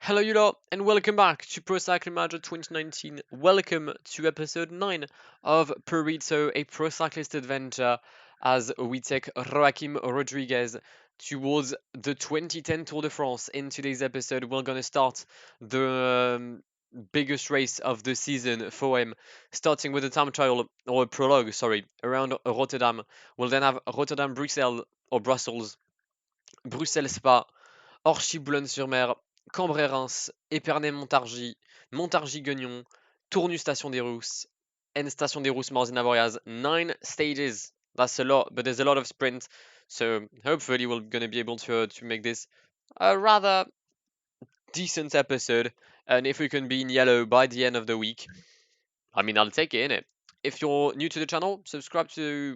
Hello you lot and welcome back to Pro Cycling Manager 2019. Welcome to episode 9 of Purito, a pro cyclist adventure as we take Joaqium Rodriguez towards the 2010 Tour de France. In today's episode we're going to start the biggest race of the season for him, starting with a time trial, or a prologue, sorry, around Rotterdam. We'll then have Rotterdam, Bruxelles, or Brussels, Bruxelles Spa, Orchy Boulogne-sur-Mer, Cambrai-Reims, Épernay-Montargis, Montargis-Guignon, Tournu Station des Rousses, and Station des Rousses Morzine-Avoriaz. 9 stages. That's a lot, but there's a lot of sprint. So hopefully we're going to be able to make this a rather decent episode. And if we can be in yellow by the end of the week, I mean, I'll take it, innit? If you're new to the channel, subscribe to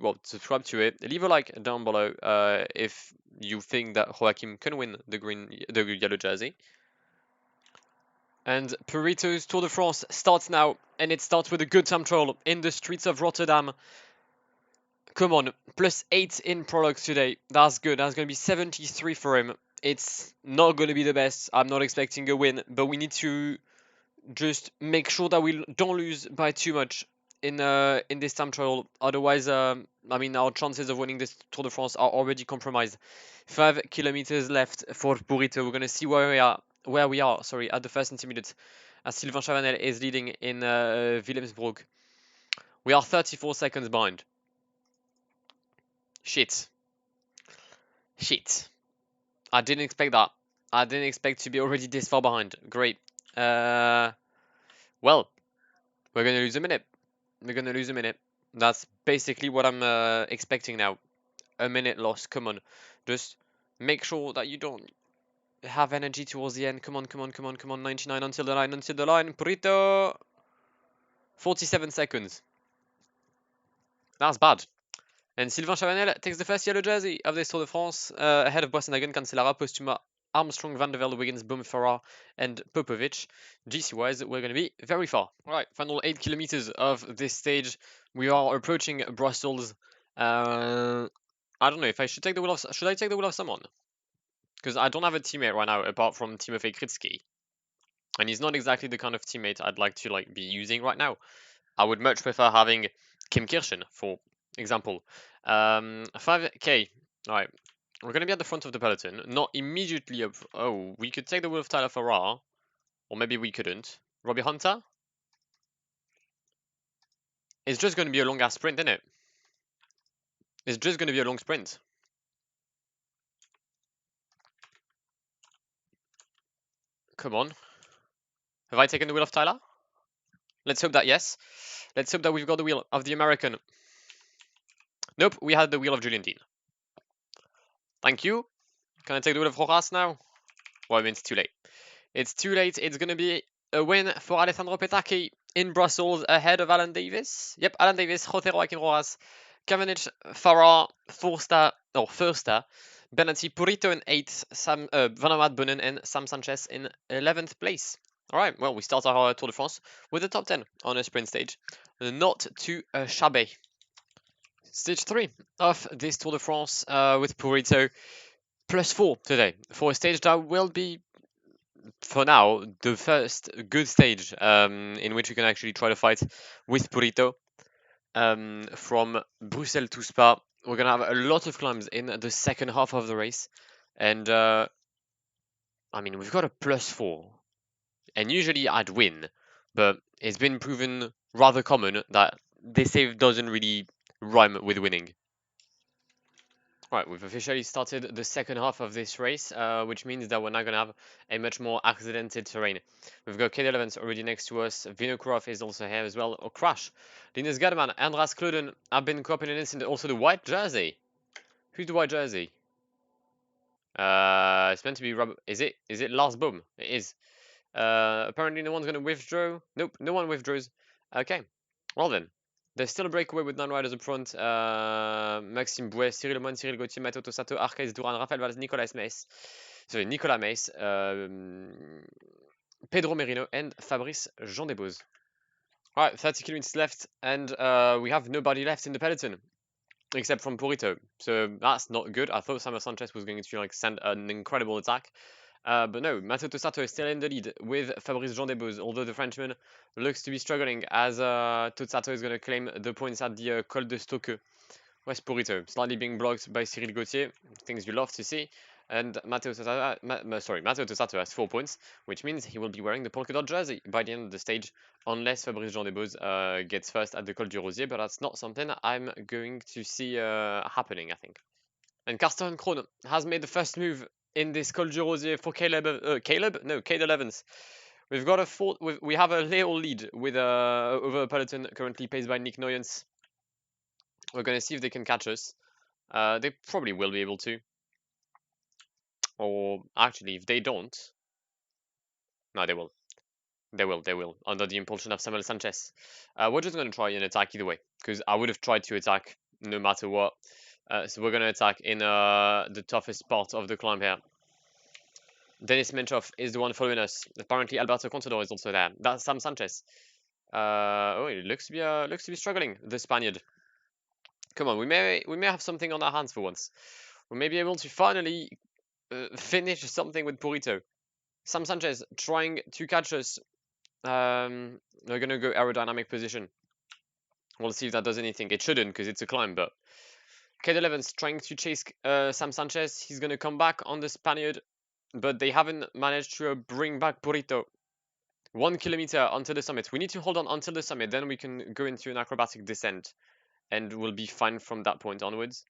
it. Leave a like down below if you think that Joaquim can win the yellow jersey. And Purito's Tour de France starts now, and it starts with a good time trial in the streets of Rotterdam. Come on, +8 in prologues today. That's good. That's going to be 73 for him. It's not going to be the best. I'm not expecting a win, but we need to just make sure that we don't lose by too much in this time trial. Otherwise, I mean, our chances of winning this Tour de France are already compromised. 5 kilometers left for Purito. We're gonna see where we are. Sorry, at the first intermediate, as Sylvain Chavanel is leading in Willemsbroek. We are 34 seconds behind. Shit. I didn't expect that. I didn't expect to be already this far behind. Great. Well, we're gonna lose a minute. That's basically what I'm expecting now. A minute loss. Come on. Just make sure that you don't have energy towards the end. Come on. 99 until the line. Purito. 47 seconds. That's bad. And Sylvain Chavanel takes the first yellow jersey of this Tour de France, ahead of Boasson-Hagen, Cancellara, Postuma, Armstrong, Van der Velde, Wiggins, Boom, and Popovic. GC-wise, we're going to be very far. All right, final 8 kilometers of this stage. We are approaching Brussels. I don't know if I should take the wheel of... Should I take the wheel of someone? Because I don't have a teammate right now apart from Timofey Kritsky. And he's not exactly the kind of teammate I'd like to be using right now. I would much prefer having Kim Kirchen, for example. 5k. All right. We're going to be at the front of the peloton. Not immediately up. Oh, we could take the wheel of Tyler Farrar. Or maybe we couldn't. Robbie Hunter? It's just going to be a long-ass sprint, isn't it? It's just going to be a long sprint. Come on. Have I taken the wheel of Tyler? Let's hope that yes. Let's hope that we've got the wheel of the American. Nope, we had the wheel of Julian Dean. Thank you. Can I take the wheel of Rojas now? Well, I mean, it's too late. It's too late. It's going to be a win for Alessandro Petacchi in Brussels ahead of Alan Davis. Yep, Alan Davis, Jose Joaquin Rojas, Cavendish, Farrar, Forster, Benanti, Purito in 8th, Van Aert, Bonnen, and Sam Sanchez in 11th place. All right, well, we start our Tour de France with the top 10 on a sprint stage. Not too shabby. Stage 3 of this Tour de France with Purito +4 today for a stage that will be, for now, the first good stage in which we can actually try to fight with Purito. From Bruxelles to Spa, we're going to have a lot of climbs in the second half of the race. And, I mean, we've got a +4. And usually I'd win, but it's been proven rather common that this save doesn't really rhyme with winning. Right, we've officially started the second half of this race, which means that we're now going to have a much more accidented terrain. We've got Kade Levens already next to us. Vinokurov is also here as well. Crash. Linus Gademan, Andras Kluden have been caught in an incident. Also the white jersey. Who's the white jersey? It's meant to be Rob. Is it Lars Boom? It is. Apparently no one's going to withdraw. Nope, no one withdraws. Okay, well then. There's still a breakaway with 9 riders up front. Maxime Bouet, Cyril Lemoine, Cyril Gauthier, Mato Tosato, Arcais Duran, Rafael Valls, Nicolas Meis. Sorry, Nicolas Meis, Pedro Merino, and Fabrice Jean Desbos. Alright, 30 kilometers left, and we have nobody left in the peloton. Except from Purito. So that's not good. I thought Samuel Sanchez was going to send an incredible attack. But no, Matteo Tossato is still in the lead with Fabrice Jean-Debose, although the Frenchman looks to be struggling as Tossato is going to claim the points at the Col de Stoke. West Purito, slightly being blocked by Cyril Gauthier, things you love to see. And Matteo Tossato has 4 points, which means he will be wearing the polka dot jersey by the end of the stage, unless Fabrice Jean-Debose gets first at the Col du Rosier, but that's not something I'm going to see happening, I think. And Carsten Krohn has made the first move in this Col du Rosier for Kade Evans. We've got we have a little lead with over a peloton currently paced by Nick Noyens. We're going to see if they can catch us. They probably will be able to. Or actually, if they don't, no, they will. They will. Under the impulsion of Samuel Sanchez. We're just going to try and attack either way, because I would have tried to attack no matter what. So we're going to attack in the toughest part of the climb here. Denis Menchov is the one following us. Apparently, Alberto Contador is also there. That's Sam Sanchez. Oh, it looks to be struggling. The Spaniard. Come on, we may have something on our hands for once. We may be able to finally finish something with Purito. Sam Sanchez trying to catch us. We're gonna go aerodynamic position. We'll see if that does anything. It shouldn't because it's a climb, but Kade Evans trying to chase Sam Sanchez. He's gonna come back on the Spaniard, but they haven't managed to bring back Purito. 1 kilometer onto the summit. We need to hold on until the summit, then we can go into an acrobatic descent, and we'll be fine from that point onwards.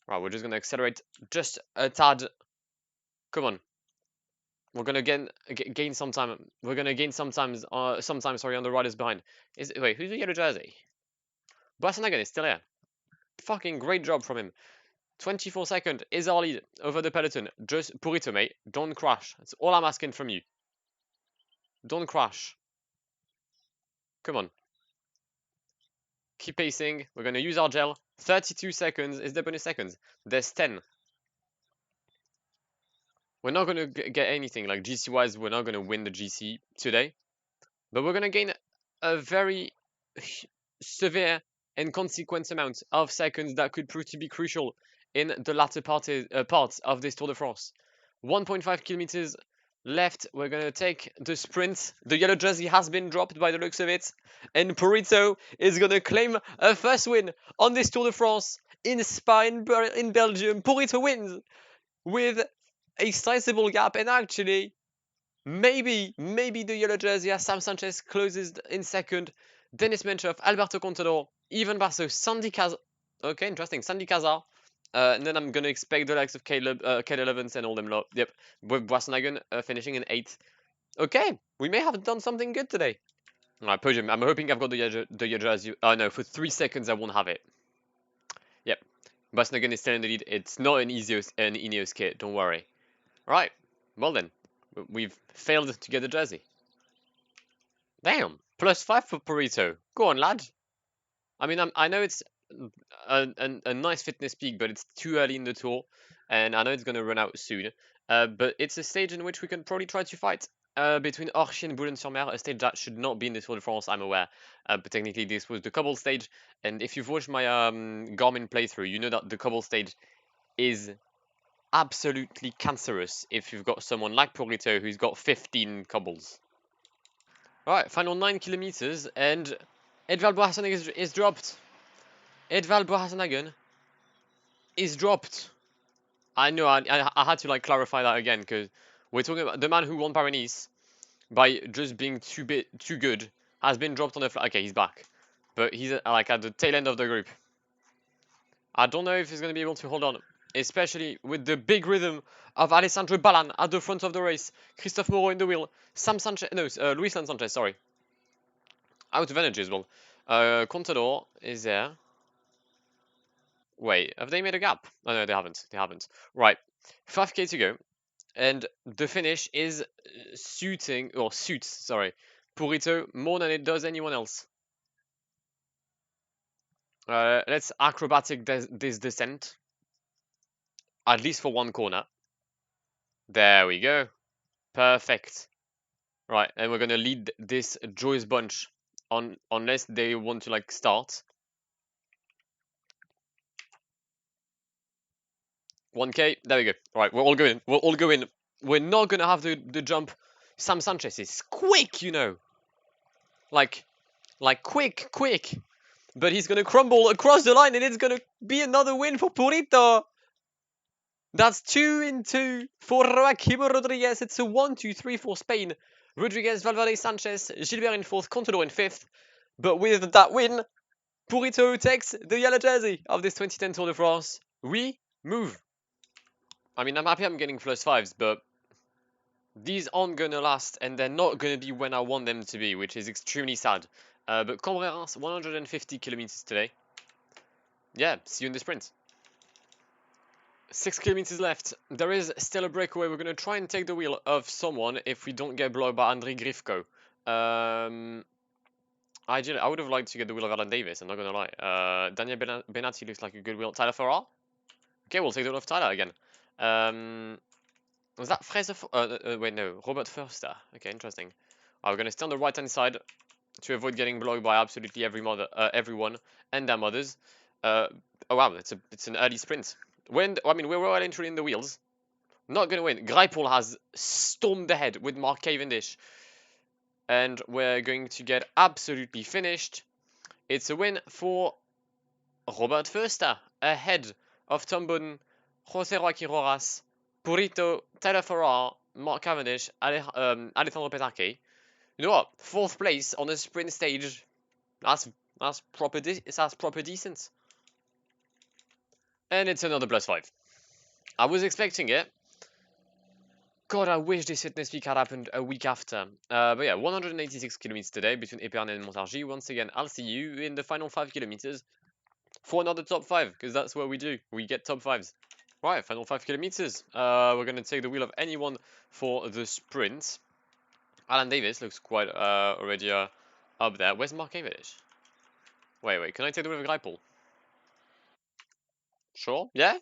Right, we're just gonna accelerate just a tad. Come on. We're gonna gain some time. We're gonna gain some time. Sorry, on the riders behind. Wait? Who's the yellow jersey? Boasanagan is still here. Fucking great job from him. 24 seconds is our lead over the peloton. Just Purito, mate. Don't crash. That's all I'm asking from you. Don't crash. Come on. Keep pacing. We're gonna use our gel. 32 seconds is the bonus seconds. There's 10. We're not gonna get anything like GC wise. We're not gonna win the GC today. But we're going to gain a very severe and consequent amount of seconds that could prove to be crucial in the latter parts of this Tour de France. 1.5 kilometers left. We're going to take the sprint. The yellow jersey has been dropped by the looks of it. And Purito is going to claim a first win on this Tour de France in Spa in Belgium. Purito wins with a sizable gap, and actually maybe the yellow jersey as Sam Sanchez closes in second. Denis Menchov, Alberto Contador, even Basso, Sandy Cazar. Okay, interesting. Sandy Cazar. And then I'm going to expect the likes of Caleb Evans and all them lot. Yep. With Boasanagan finishing in 8th. Okay, we may have done something good today. Alright, Podium. I'm hoping I've got the yellow jersey. Oh no, for 3 seconds I won't have it. Yep. Boasanagan is still in the lead. It's not an Ineos kit, don't worry. Alright, well then. We've failed to get the jersey. Damn, +5 for Purito. Go on, lad. I mean, I know it's a nice fitness peak, but it's too early in the tour, and I know it's going to run out soon. But it's a stage in which we can probably try to fight between Orchy and Boulogne-sur-Mer, a stage that should not be in the Tour de France, I'm aware. But technically, this was the Cobble stage, and if you've watched my Garmin playthrough, you know that the Cobble stage is absolutely cancerous if you've got someone like Purito who's got 15 cobbles. Alright, final 9 kilometers, and Edvald Boasanagan is dropped. Edvald Boasanagan is dropped. I know, I had to like clarify that again, because we're talking about the man who won Paris-Nice by just being too good, has been dropped on the fly. Okay, he's back. But he's like at the tail end of the group. I don't know if he's going to be able to hold on, especially with the big rhythm of Alessandro Ballan at the front of the race. Christophe Moreau in the wheel. Luis Sanchez, sorry. Out of energy as well. Contador is there. Wait, have they made a gap? Oh no, they haven't. They haven't. Right, 5k to go. And the finish is suits, sorry, Purito more than it does anyone else. Let's acrobatic this descent. At least for one corner. There we go. Perfect. Right, and we're gonna lead this Joyce bunch on unless they want to like start. 1k, there we go. Right, we're all going. We're all going. We're not gonna have the jump. Sam Sanchez is quick, you know. Like quick. But he's gonna crumble across the line, and it's gonna be another win for Purito. That's 2 in 2 for Joaqium Rodriguez. It's a 1-2-3 for Spain. Rodriguez, Valverde, Sanchez, Gilbert in 4th, Contador in 5th. But with that win, Purito takes the yellow jersey of this 2010 Tour de France. We move. I mean, I'm happy I'm getting +5s, but these aren't gonna last, and they're not gonna be when I want them to be, which is extremely sad. But Cobble 150 kilometers today. Yeah, see you in the sprint. 6 kilometers left. There is still a breakaway. We're gonna try and take the wheel of someone if we don't get blocked by Andrei Grifko. Ideally, I would have liked to get the wheel of Alan Davis, I'm not gonna lie. Daniel Benatti looks like a good wheel. Tyler Farrar? Okay, we'll take the wheel of Tyler again. Was that Fraser? Wait, no, Robert Förster. Okay, interesting. We're gonna stay on the right-hand side to avoid getting blocked by absolutely everyone and their mothers. Oh wow, it's an early sprint. I mean, we're well entering in the wheels. Not gonna win. Greipel has stormed ahead with Mark Cavendish, and we're going to get absolutely finished. It's a win for Robert Förster ahead of Tom Bowden, Jose Joaquin Rojas, Purito, Tyler Farrar, Mark Cavendish, Alejandro Petarque. You know what? 4th place on a sprint stage. That's proper. That's proper decent. And it's another +5. I was expecting it. God, I wish this fitness week had happened a week after. But yeah, 186 kilometers today between Epernay and Montargis. Once again, I'll see you in the final 5 kilometers for another top 5, because that's what we do. We get top 5s. Right, final 5 kilometers. We're going to take the wheel of anyone for the sprint. Alan Davis looks quite already up there. Where's Mark Cavendish? Wait, can I take the wheel of Greipel? Sure, yeah?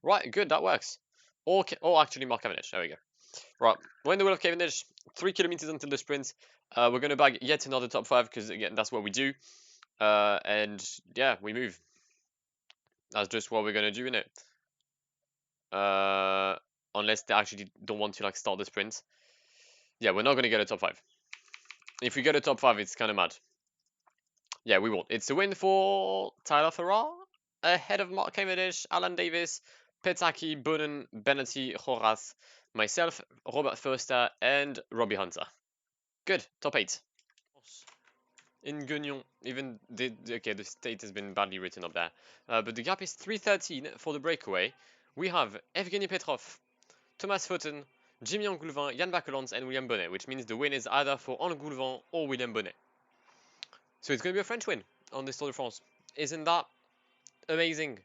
Right, good, that works. Or actually Mark Cavendish, there we go. Right, we're in the wheel of Cavendish, 3 kilometers until the sprint. We're going to bag yet another top 5, because again, that's what we do. And yeah, we move. That's just what we're going to do, innit? Unless they actually don't want to like start the sprint. Yeah, we're not going to get a top 5. If we get a top 5, it's kind of mad. Yeah, we won't. It's a win for Tyler Farrar, ahead of Mark Cavendish, Alan Davis, Petaki, Bowden, Bennetti, Horace, myself, Robert Förster, and Robbie Hunter. Good, top 8. In Guignon, even okay, the state has been badly written up there, but the gap is 3:13 for the breakaway. We have Evgeny Petrov, Thomas Foten, Jimmy Angoulevin, Jan Bakelans, and William Bonnet, which means the win is either for Angoulevin or William Bonnet. So it's going to be a French win on this Tour de France. Isn't that amazing?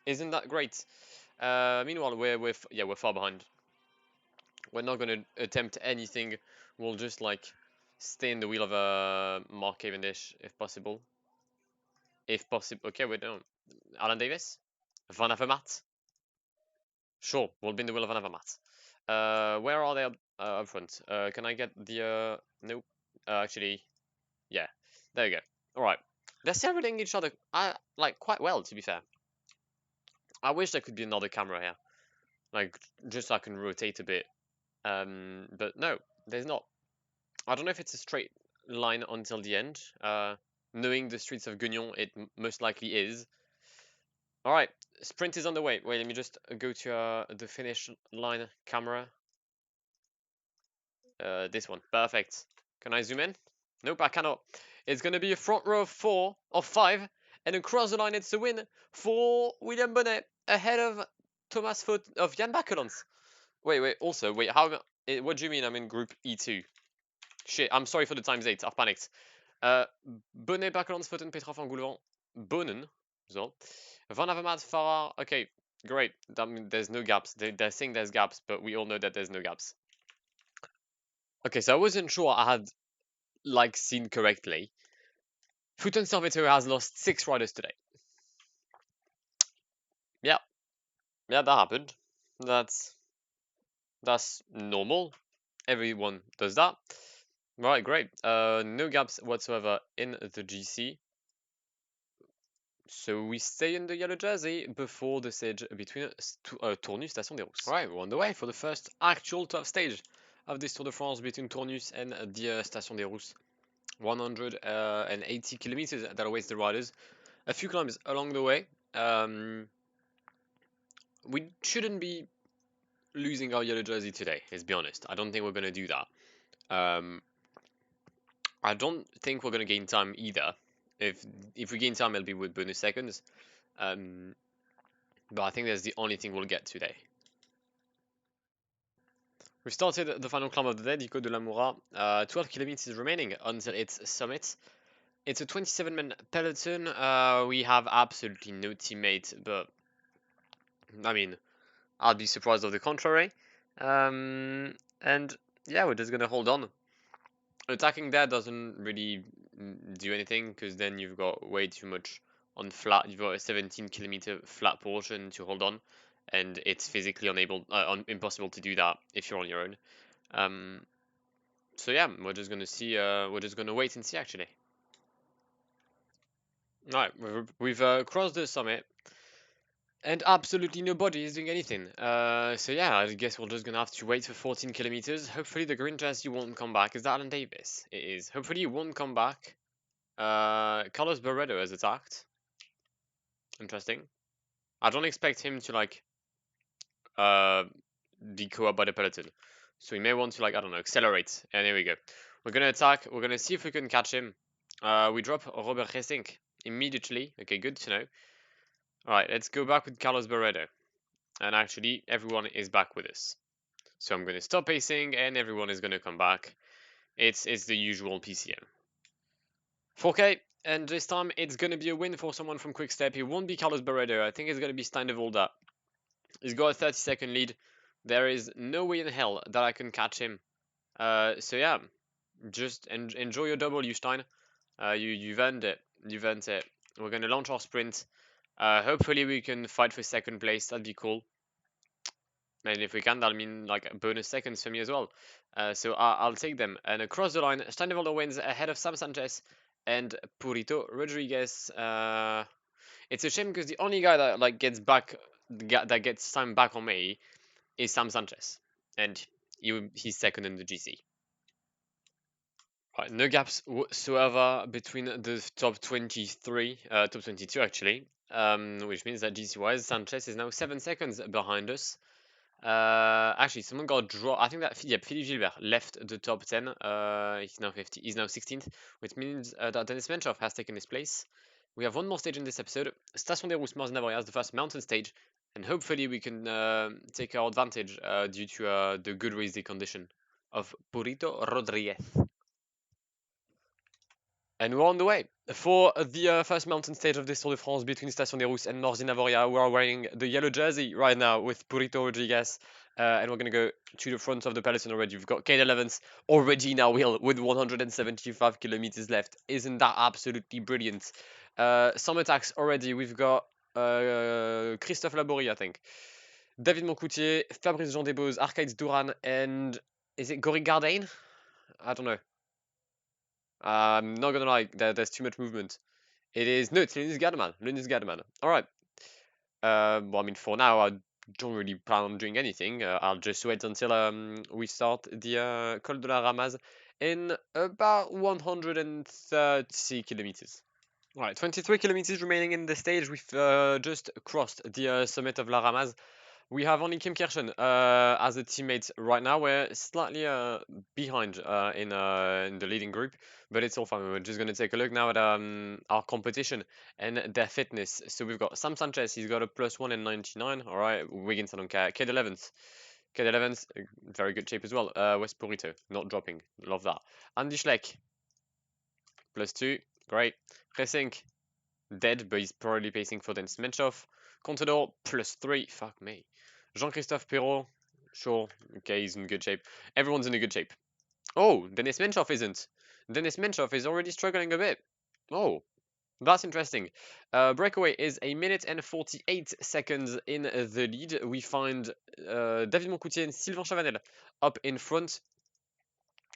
Isn't that great? Meanwhile, we're far behind. We're not going to attempt anything. We'll just like stay in the wheel of Mark Cavendish if possible. If possible, okay, we don't. Alan Davis, Van Avermaet. Sure, we'll be in the wheel of Van Avermaet. Where are they up front? Can I get the nope? Actually, yeah, there you go. All right, they're separating each other like quite well, to be fair. I wish there could be another camera here, like just so I can rotate a bit. But no, there's not. I don't know if it's a straight line until the end. Knowing the streets of Guignon, it most likely is. All right, sprint is on the way. Wait, let me just go to the finish line camera. This one, perfect. Can I zoom in? Nope, I cannot. It's going to be a front row of 4 or 5, and across the line it's a win for William Bonnet ahead of Thomas Foot of Jan Bakelans. Wait. Also, wait. What do you mean? I'm in Group E2. Shit. I'm sorry for the times 8. I've panicked. Bonnet, Bakelans, Foot, and Petrov Angoulevin. Bonen. So. Van Avermaet, Farrar. Okay, great. I mean, there's no gaps. They're saying there's gaps, but we all know that there's no gaps. Okay, so I wasn't sure I had like seen correctly. Futon Servitor has lost 6 riders today. Yeah, that happened. That's normal. Everyone does that. Right, great. No gaps whatsoever in the GC. So we stay in the yellow jersey before the stage between Tournus Station des Rousses. Alright, we're on the way for the first actual tough stage of this Tour de France between Tournus and the Station des Rousses. 180 kilometers that awaits the riders. A few climbs along the way. We shouldn't be losing our yellow jersey today, let's be honest. I don't think we're going to do that. I don't think we're going to gain time either. If we gain time, it'll be with bonus seconds. But I think that's the only thing we'll get today. We've started the final climb of the day, the Côte de la Moura. 12 kilometers remaining until its summit. It's a 27-man peloton. We have absolutely no teammate, but I mean, I'd be surprised of the contrary. And yeah, we're just gonna hold on. Attacking there doesn't really do anything because then you've got way too much on flat. You've got a 17-kilometer flat portion to hold on, and it's physically impossible to do that if you're on your own. So yeah, we're just gonna see. We're just gonna wait and see actually. All right, we've crossed the summit. And absolutely nobody is doing anything. So yeah, I guess we're just gonna have to wait for 14 kilometers. Hopefully the green jersey won't come back. Is that Alan Davis? It is. Hopefully he won't come back. Carlos Barreto has attacked. Interesting. I don't expect him to like be co-op by the peloton. So he may want to like, I don't know, accelerate. And there we go. We're gonna attack. We're gonna see if we can catch him. We drop Robert Gesink immediately. Okay, good to know. Alright, let's go back with Carlos Barreto. And actually, everyone is back with us. So I'm going to stop pacing and everyone is going to come back. It's the usual PCM. 4K, and this time it's going to be a win for someone from Quickstep. It won't be Carlos Barreto. I think it's going to be Stein de Volda. He's got a 30-second lead. There is no way in hell that I can catch him. So yeah, just enjoy your W, Stein. You've earned it. You've earned it. We're going to launch our sprint. Hopefully we can fight for second place. That'd be cool. And if we can, that'll mean like bonus seconds for me as well. So I'll take them. And across the line, Steinevaldo wins ahead of Sam Sanchez and Purito Rodriguez. It's a shame because the only guy that like gets back, that gets time back on me, is Sam Sanchez, and he's second in the GC. Right, no gaps whatsoever between the top 23, top 22 actually, which means that GC-wise, Sanchez is now 7 seconds behind us. Actually, someone got draw. I think that Philippe Gilbert left the top 10. He's now 50. He's now 16th, which means that Dennis Menchov has taken his place. We have one more stage in this episode. Station des Rousses Navarias, the first mountain stage, and hopefully we can take our advantage due to the good race day condition of Purito Rodriguez. And we're on the way for the first mountain stage of this Tour de France between Station des Rousses and Navarias. We are wearing the yellow jersey right now with Purito Rodriguez. And we're going to go to the front of the peloton already. We've got Kate 11th already now with 175 kilometers left. Isn't that absolutely brilliant? Some attacks already. We've got Christophe Laborie, I think. David Moncoutier, Fabrice Jean Desbos, Arcades Duran, and is it Gory Gardain? I don't know. I'm not gonna lie, there's too much movement. It's Linus Gardeman. Alright. Well, I mean, for now, I don't really plan on doing anything. I'll just wait until we start the Col de la Ramaz in about 130 kilometers. Alright, 23 kilometers remaining in the stage. We've just crossed the summit of La Ramaz. We have only Kim Kirchen as a teammate right now. We're slightly behind in the leading group, but it's all fine. We're just going to take a look now at our competition and their fitness. So we've got Sam Sanchez. He's got a +1 in 99. All right, Wiggins, I don't care. Kid 11th. Kid 11th, very good shape as well. West Purito, not dropping. Love that. Andy Schleck, +2. Great. Resink, dead, but he's probably pacing for Dennis Menchov. Contador, +3. Fuck me. Jean-Christophe Perrault, sure. Okay, he's in good shape. Everyone's in a good shape. Oh, Dennis Menchov isn't. Dennis Menchov is already struggling a bit. Oh, that's interesting. Breakaway is 1 minute and 48 seconds in the lead. We find David Moncoutier and Sylvain Chavanel up in front.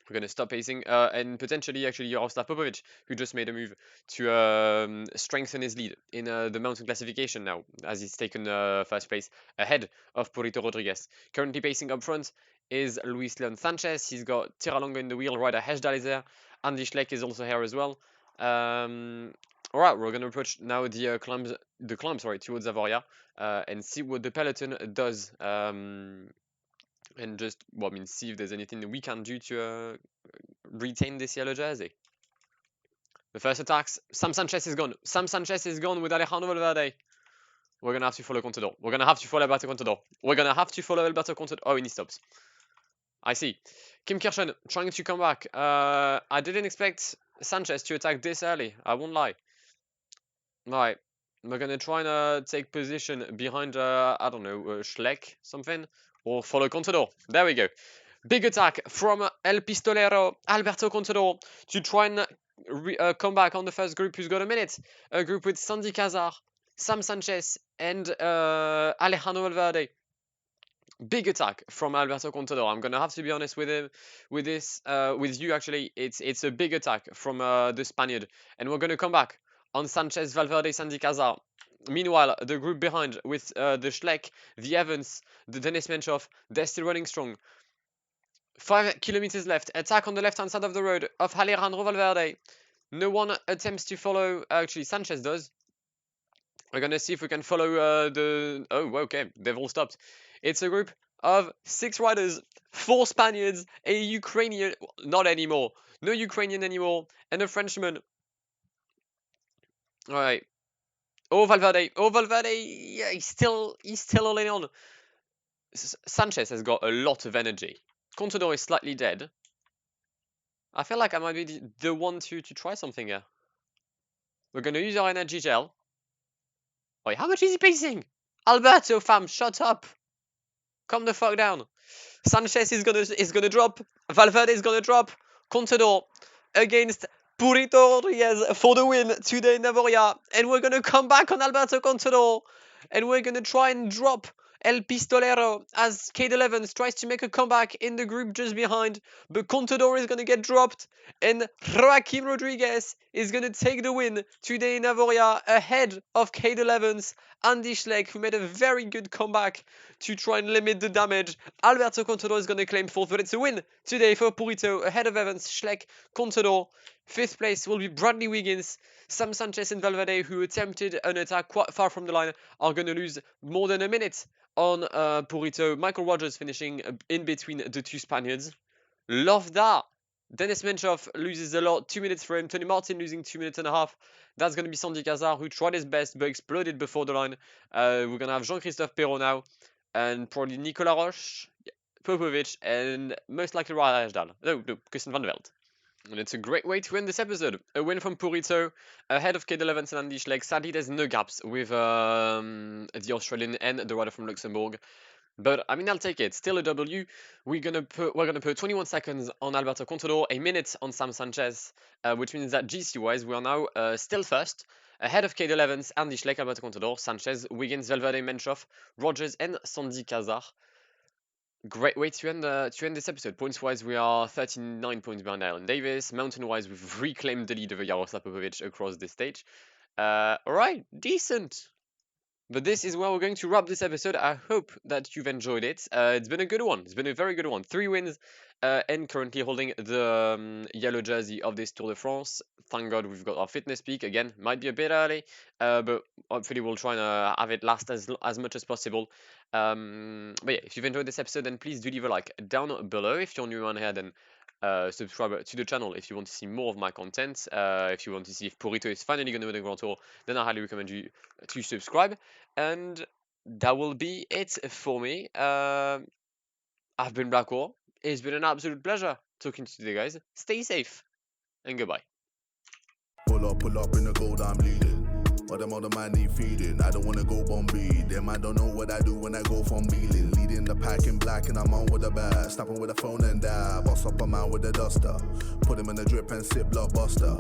We're going to stop pacing and potentially actually Jaroslav Popovic, who just made a move to strengthen his lead in the mountain classification now, as he's taken first place ahead of Purito Rodriguez. Currently pacing up front is Luis Leon Sanchez. He's got Tiralonga in the wheel, Ryder Hesdal is there. Andy Schleck is also here as well. All right, we're going to approach now the climb towards Zavoria and see what the peloton does. And just, well, I mean, see if there's anything that we can do to retain this yellow jersey. The first attacks, Sam Sanchez is gone. Sam Sanchez is gone with Alejandro Valverde. We're going to have to follow Contador. We're going to have to follow Alberto Contador. We're going to have to follow Alberto Contador. Oh, and he stops. I see. Kim Kirchen trying to come back. I didn't expect Sanchez to attack this early. I won't lie. Right. We're going to try and take position behind, I don't know, Schleck, something. Or follow Contador. There we go. Big attack from El Pistolero, Alberto Contador, to try and come back on the first group who's got a minute. A group with Sandy Cazar, Sam Sanchez, and Alejandro Valverde. Big attack from Alberto Contador. I'm gonna have to be honest with him, with you actually. It's a big attack from the Spaniard, and we're gonna come back on Sanchez, Valverde, Sandy Cazar. Meanwhile, the group behind with the Schleck, the Evans, the Dennis Menchoff, they're still running strong. 5 kilometers left. Attack on the left-hand side of the road of Alejandro Valverde. No one attempts to follow. Actually, Sanchez does. We're going to see if we can follow the... Oh, okay. They've all stopped. It's a group of 6 riders, 4 Spaniards, a Ukrainian... Not anymore. No Ukrainian anymore. And a Frenchman. All right. Oh, Valverde. Oh, Valverde. Yeah, he's still holding on. Sanchez has got a lot of energy. Contador is slightly dead. I feel like I might be the one to try something here. We're going to use our energy gel. Wait, how much is he pacing? Alberto, fam, shut up. Calm the fuck down. Sanchez is gonna drop. Valverde is gonna drop. Contador against Purito Rodriguez for the win today in Navoria. And we're gonna come back on Alberto Contador. And we're gonna try and drop El Pistolero as Kate 11 tries to make a comeback in the group just behind. But Contador is going to get dropped. And Joaqium Rodriguez is going to take the win today in Navoria ahead of Kate 11's Andy Schleck, who made a very good comeback to try and limit the damage. Alberto Contador is going to claim 4th, but it's a win today for Purito ahead of Evans, Schleck, Contador. 5th place will be Bradley Wiggins. Sam Sanchez and Valverde, who attempted an attack quite far from the line, are going to lose more than a minute on Purito. Michael Rogers finishing in between the 2 Spaniards. Love that. Dennis Menchoff loses a lot. 2 minutes for him. Tony Martin losing 2 minutes and a half. That's going to be Sandy Cazar, who tried his best but exploded before the line. We're going to have Jean-Christophe Perrault now. And probably Nicolas Roche, Popovic, and most likely Ryder Hesdal. No, Kirsten van der Veld. And it's a great way to end this episode. A win from Purito, ahead of Kate 11 and Andy Schleck. Sadly, there's no gaps with the Australian and the rider from Luxembourg. But I mean, I'll take it. Still a W. We're gonna put 21 seconds on Alberto Contador, a minute on Sam Sanchez, which means that GC-wise we are now still first, ahead of Kate 11's Andy Schleck, Alberto Contador, Sanchez, Wiggins, Valverde, Menchoff, Rogers, and Sandy Cazar. Great way to end this episode. Points-wise, we are 39 points behind Alan Davis. Mountain-wise, we've reclaimed the lead over Jaroslav Popovic across this stage. Alright, decent. But this is where we're going to wrap this episode. I hope that you've enjoyed it. It's been a good one. It's been a very good one. 3 wins and currently holding the yellow jersey of this Tour de France. Thank God we've got our fitness peak. Again, might be a bit early, but hopefully we'll try and have it last as much as possible. But yeah, if you've enjoyed this episode, then please do leave a like down below. If you're new around here, then subscribe to the channel if you want to see more of my content. If you want to see if Purito is finally going to win the Grand Tour, then I highly recommend you to subscribe. And that will be it for me. I've been Blackwall. It's been an absolute pleasure talking to you guys. Stay safe and goodbye. Pull up in the gold I'm leading. But them other man need feeding. I don't wanna go Bombay. Them I don't know what I do when I go from Beeling. Leading the pack in black and I'm on with the bat. Snapping with a phone and dab. Boss up a man with a duster. Put him in the drip and sip blockbuster.